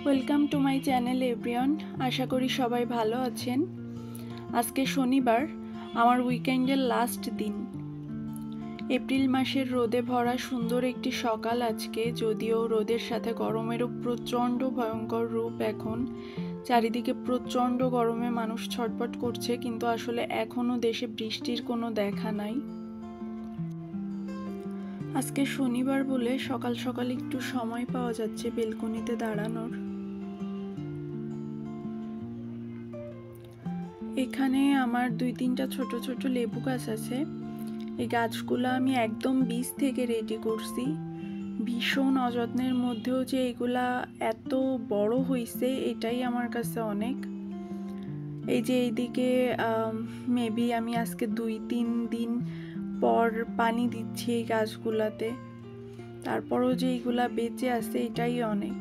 Welcome to my channel everyone. আশা করি সবাই ভালো আছেন। আজকে শনিবার, আমার উইকেন্ডের লাস্ট দিন। এপ্রিল মাসের রোদে ভরা সুন্দর একটি সকাল আজকে, যদিও রোদের সাথে গরমেরও প্রচণ্ড ভয়ঙ্কর রূপ এখন। চারিদিকে প্রচণ্ড গরমে মানুষ ছটফট করছে, কিন্তু আসলে এখনও দেশে বৃষ্টির কোনো দেখা নাই। আজকে শনিবার বলে সকাল সকাল একটু সময় পাওয়া যাচ্ছে বেলকনিতে দাঁড়ানোর। এখানে আমার 2-3টা ছোট ছোট লেবু গাছ আছে। এই গাছগুলো আমি একদম বীজ থেকে রেডি করছি। ভীষণ অযত্নের মধ্যেও যে এগুলা এত বড় হয়েছে, এটাই আমার কাছে অনেক। এই যে এইদিকে মেবি আমি আজকে 2-3 দিন পর পানি দিচ্ছি এই গাছগুলাতে, তারপরও যে এইগুলা বেঁচে আছে এটাই অনেক।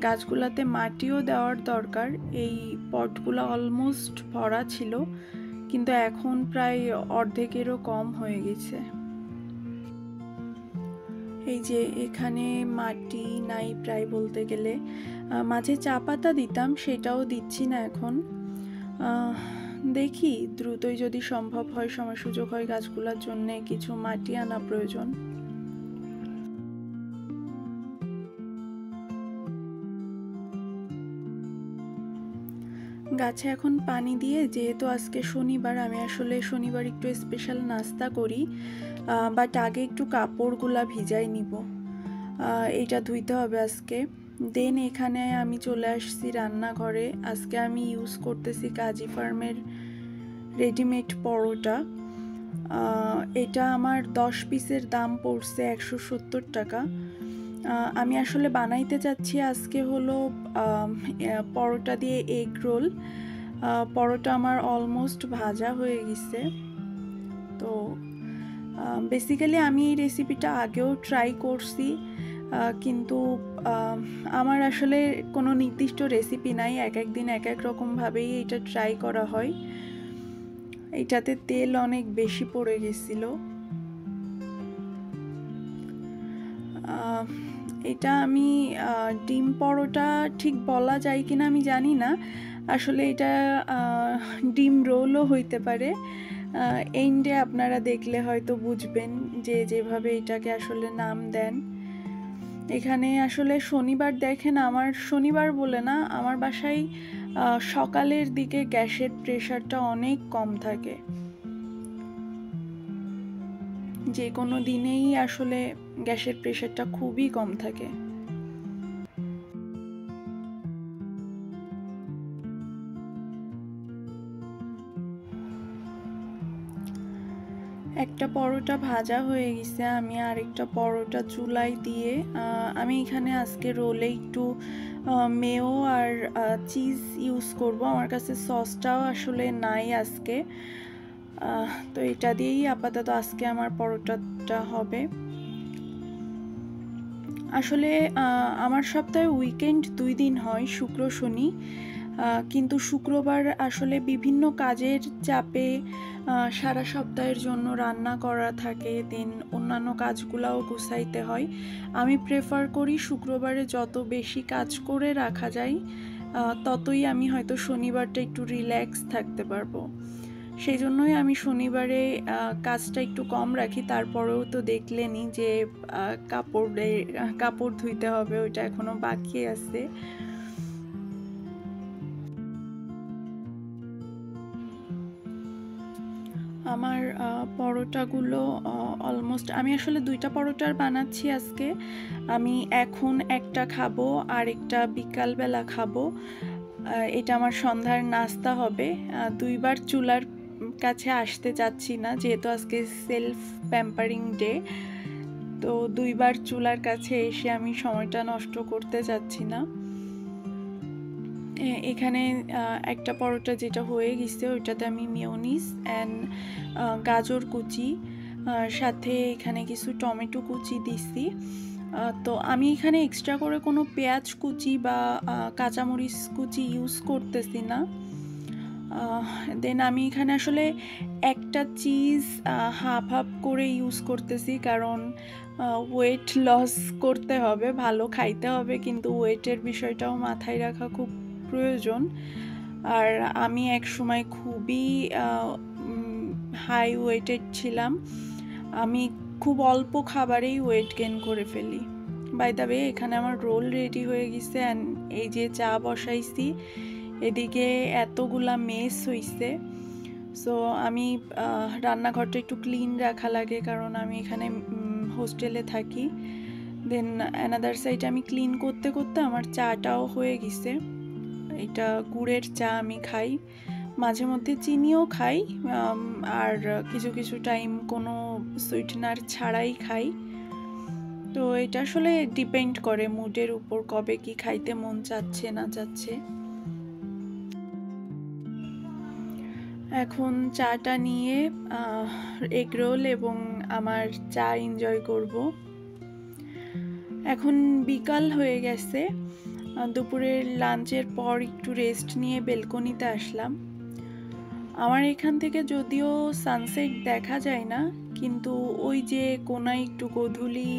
গাছগুলাতে মাটিও দেওয়ার দরকার। এই পটগুলো অলমোস্ট ভরা ছিল, কিন্তু এখন প্রায় অর্ধেকেরও কম হয়ে গেছে। এই যে এখানে মাটি নাই প্রায় বলতে গেলে। মাঝে চা পাতা দিতাম, সেটাও দিচ্ছি না এখন। দেখি দ্রুতই যদি সম্ভব হয়, সময় সুযোগ হয়, গাছগুলোর জন্য কিছু মাটি আনা প্রয়োজন। গাছে এখন পানি দিয়ে, যেহেতু আজকে শনিবার, আমি আসলে শনিবার একটু স্পেশাল নাস্তা করি, বাট আগে একটু কাপড়গুলা ভিজাই নিব। এটা ধুইতে হবে আজকে। দেন এখানে আমি চলে আসছি রান্নাঘরে। আজকে আমি ইউজ করতেছি কাজী ফার্মের রেডিমেড পরোটা। এটা আমার 10 পিসের দাম পড়ছে 170 টাকা। আমি আসলে বানাইতে চাচ্ছি আজকে হলো পরোটা দিয়ে এগ রোল। পরোটা আমার অলমোস্ট ভাজা হয়ে গেছে। তো বেসিক্যালি আমি এই রেসিপিটা আগেও ট্রাই করছি, কিন্তু আমার আসলে কোনো নির্দিষ্ট রেসিপি নাই। এক এক দিন এক এক রকমভাবেই এটা ট্রাই করা হয়। এটাতে তেল অনেক বেশি পড়ে গেছিল। এটা আমি ডিম পরোটা ঠিক বলা যায় কিনা আমি জানি না। আসলে এটা ডিম রোলও হইতে পারে। এন্ডে আপনারা দেখলে হয়তো বুঝবেন যে যেভাবে এটাকে আসলে নাম দেন। এখানে আসলে শনিবার দেখেন, আমার শনিবার বলে না, আমার বাসায় সকালের দিকে গ্যাসের প্রেশারটা অনেক কম থাকে। যে কোনো দিনেই আসলে গ্যাসের প্রেশারটা খুবই কম থাকে। একটা পরোটা ভাজা হয়ে গেছে, আমি আরেকটা পরোটা চুলায় দিয়ে আমি এখানে আজকে রোলে একটু মেয়ো আর চিজ ইউজ করব। আমার কাছে সসটাও আসলে নাই আজকে, তো এটা দিয়েই আপাতত আজকে আমার পরোটাটা হবে। আসলে আমার সপ্তাহে উইকেন্ড 2 দিন হয়, শুক্র শনি। কিন্তু শুক্রবার আসলে বিভিন্ন কাজের চাপে সারা সপ্তাহের জন্য রান্না করা থাকে, দেন অন্যান্য কাজগুলোও গুছাইতে হয়। আমি প্রেফার করি শুক্রবারে যত বেশি কাজ করে রাখা যায়, ততই আমি হয়তো শনিবারটা একটু রিল্যাক্স থাকতে পারবো। সেই জন্যই আমি শনিবারে কাজটা একটু কম রাখি। তারপরেও তো দেখলেনই যে কাপড় ধুইতে হবে, ওইটা এখনো বাকি আছে। আমার পরোটাগুলো অলমোস্ট, আমি আসলে 2টা পরোটার বানাচ্ছি আজকে। আমি এখন একটা খাবো আর একটা বিকালবেলা খাবো। এটা আমার সন্ধ্যার নাস্তা হবে। 2বার চুলার কাছে আসতে চাচ্ছি না, যেহেতু আজকে সেলফ প্যাম্পারিং ডে। তো 2বার চুলার কাছে এসে আমি সময়টা নষ্ট করতে চাচ্ছি না। এখানে একটা পরোটা যেটা হয়ে গেছে, ওইটাতে আমি মেয়োনিজ অ্যান্ড গাজর কুচি, সাথে এখানে কিছু টমেটো কুচি দিছি। তো আমি এখানে এক্সট্রা করে কোনো পেঁয়াজ কুচি বা কাঁচামরিচ কুচি ইউজ করতেছি না। দেন আমি এখানে আসলে একটা চিজ হাফ হাফ করে ইউজ করতেছি, কারণ ওয়েট লস করতে হবে, ভালো খাইতে হবে, কিন্তু ওয়েটের বিষয়টাও মাথায় রাখা খুব প্রয়োজন। আর আমি এক সময় খুবই হাই ওয়েটেড ছিলাম। আমি খুব অল্প খাবারেই ওয়েট গেইন করে ফেলি। বাই দ্য ওয়ে, এখানে আমার রোল রেডি হয়ে গেছে অ্যান্ড এই যে চা বসাইছি, এদিকে এতগুলা মেস হইছে। সো আমি রান্নাঘরটা একটু ক্লিন রাখা লাগে, কারণ আমি এখানে হোস্টেলে থাকি। দেন অ্যানাদার সাইডে আমি ক্লিন করতে করতে আমার চাটাও হয়ে গেছে। এটা গুড়ের চা আমি খাই, মাঝে মধ্যে চিনিও খাই, আর কিছু কিছু টাইম কোনো সুইটনার ছাড়াই খাই। তো এটা আসলে ডিপেন্ড করে মুডের উপর, কবে কি খাইতে মন চাচ্ছে না চাচ্ছে। এখন চাটা নিয়ে এগ রোল এবং আমার চা এনজয় করব। এখন বিকাল হয়ে গেছে, দুপুরের লাঞ্চের পর একটু রেস্ট নিয়ে বেলকনিতে আসলাম। আমার এখান থেকে যদিও সানসেট দেখা যায় না, কিন্তু ওই যে কোনায় একটু গোধূলি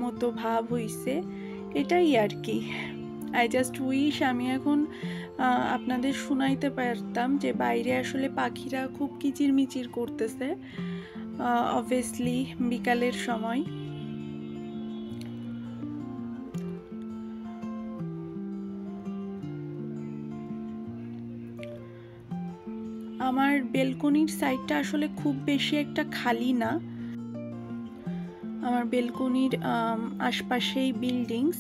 মতো ভাব হইছে, এটাই আর কি। আই জাস্ট উইশ আমি এখন আপনাদের শুনাইতে পারতাম যে বাইরে আসলে পাখিরা খুব কিচিরমিচির করতেছে, অবভিয়াসলি বিকালের সময়। আমার বেলকনির সাইডটা আসলে খুব বেশি একটা খালি না। আমার বেলকনির আশপাশেই বিল্ডিংস,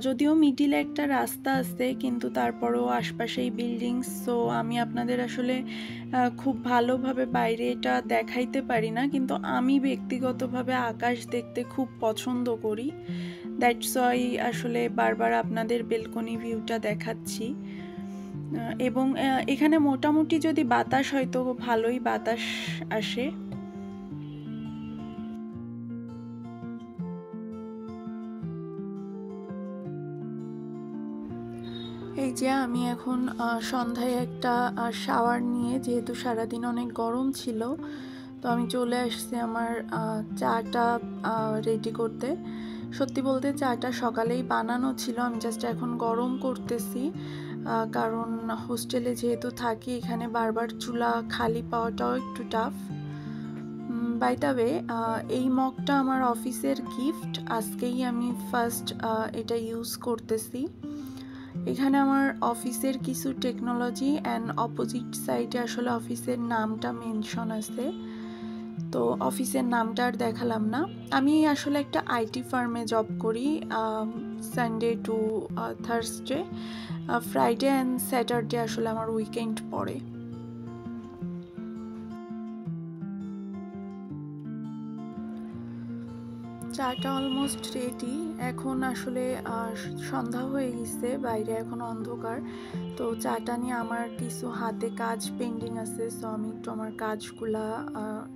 যদিও মিডিলে একটা রাস্তা আছে, কিন্তু তারপরেও আশপাশেই বিল্ডিংস। সো আমি আপনাদের আসলে খুব ভালোভাবে বাইরে এটা দেখাইতে পারি না, কিন্তু আমি ব্যক্তিগতভাবে আকাশ দেখতে খুব পছন্দ করি। দ্যাটস ওয়াই আসলে বারবার আপনাদের বেলকনি ভিউটা দেখাচ্ছি। এবং এখানে মোটামুটি যদি বাতাস হয় তো ভালোই বাতাস আসে। এই যে আমি এখন সন্ধ্যায় একটা শাওয়ার নিয়ে, যেহেতু সারাদিন অনেক গরম ছিল, তো আমি চলে আসছি আমার চাটা রেডি করতে। সত্যি বলতে চাটা সকালেই বানানো ছিল, আমি জাস্ট এখন গরম করতেছি, কারণ হোস্টেলে যেহেতু থাকি এখানে বারবার চুলা খালি পাওয়াটাও একটু টাফ। বাই দ্য ওয়ে, এই মগটা আমার অফিসের গিফট, আজকেই আমি ফার্স্ট এটা ইউজ করতেছি। এখানে আমার অফিসের কিছু টেকনোলজি অ্যান্ড অপোজিট সাইডে আসলে অফিসের নামটা মেনশন আছে, তো অফিসের নামটা আর দেখালাম না। আমি আসলে একটা আইটি ফার্মে জব করি, Sunday two Thursday, Friday and Saturday আসলে আমার উইকেন্ড পড়ে। চাটা অলমোস্ট রেডি। এখন আসলে সন্ধ্যা হয়ে গেছে, বাইরে এখন অন্ধকার। তো চাটা নিয়ে আমার কিছু হাতে কাজ পেন্ডিং আছে, সো আমি একটু আমার কাজগুলা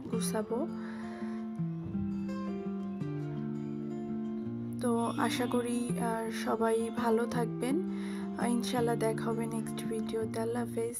গুছাবো। তো আশা করি সবাই ভালো থাকবেন, ইনশাল্লাহ দেখা হবে নেক্সট ভিডিওতে। আল্লাহ হাফেজ।